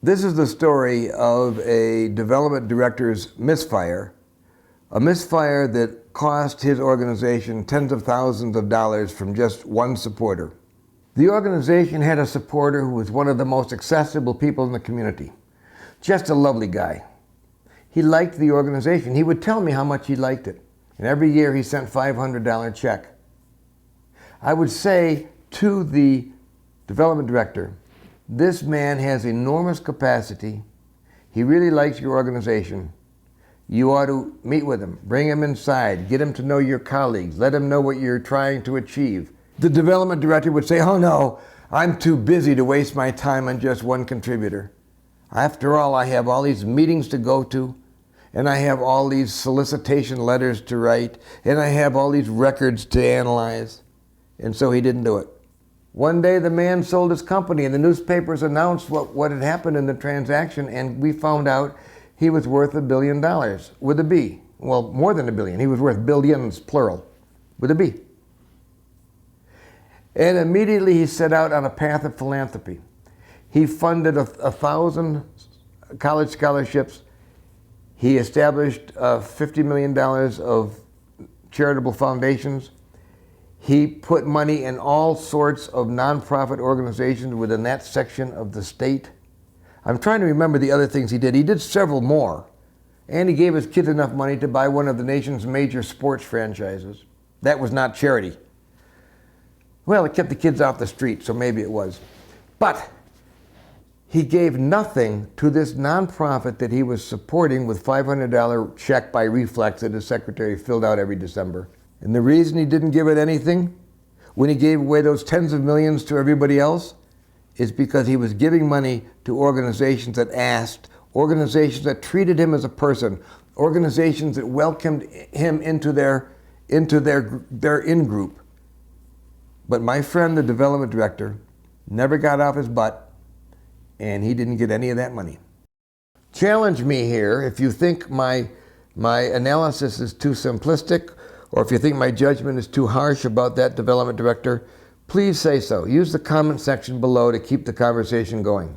This is the story of a development director's misfire, a misfire that cost his organization tens of thousands of dollars from just one supporter. The organization had a supporter who was one of the most accessible people in the community. Just a lovely guy. He liked the organization. He would tell me how much he liked it. And every year he sent $500 check. I would say to the development director, this man has enormous capacity. He really likes your organization. You ought to meet with him, bring him inside, get him to know your colleagues, let him know what you're trying to achieve. The development director would say, oh no, I'm too busy to waste my time on just one contributor. After all, I have all these meetings to go to, and I have all these solicitation letters to write, and I have all these records to analyze. And so he didn't do it. One day the man sold his company and the newspapers announced what had happened in the transaction, and we found out he was worth $1 billion with a B. Well, more than $1 billion. He was worth billions, plural, with a B. And immediately he set out on a path of philanthropy. He funded 1,000 college scholarships. He established $50 million of charitable foundations. He put money in all sorts of nonprofit organizations within that section of the state. I'm trying to remember the other things he did. He did several more. And he gave his kids enough money to buy one of the nation's major sports franchises. That was not charity. Well, it kept the kids off the street, so maybe it was. But he gave nothing to this nonprofit that he was supporting with $500 check by reflex that his secretary filled out every December. And the reason he didn't give it anything when he gave away those tens of millions to everybody else is because he was giving money to organizations that asked, organizations that treated him as a person, organizations that welcomed him into their in-group. But my friend, the development director, never got off his butt, and he didn't get any of that money. Challenge me here if you think my analysis is too simplistic, or if you think my judgment is too harsh about that development director. Please say so. Use the comment section below to keep the conversation going.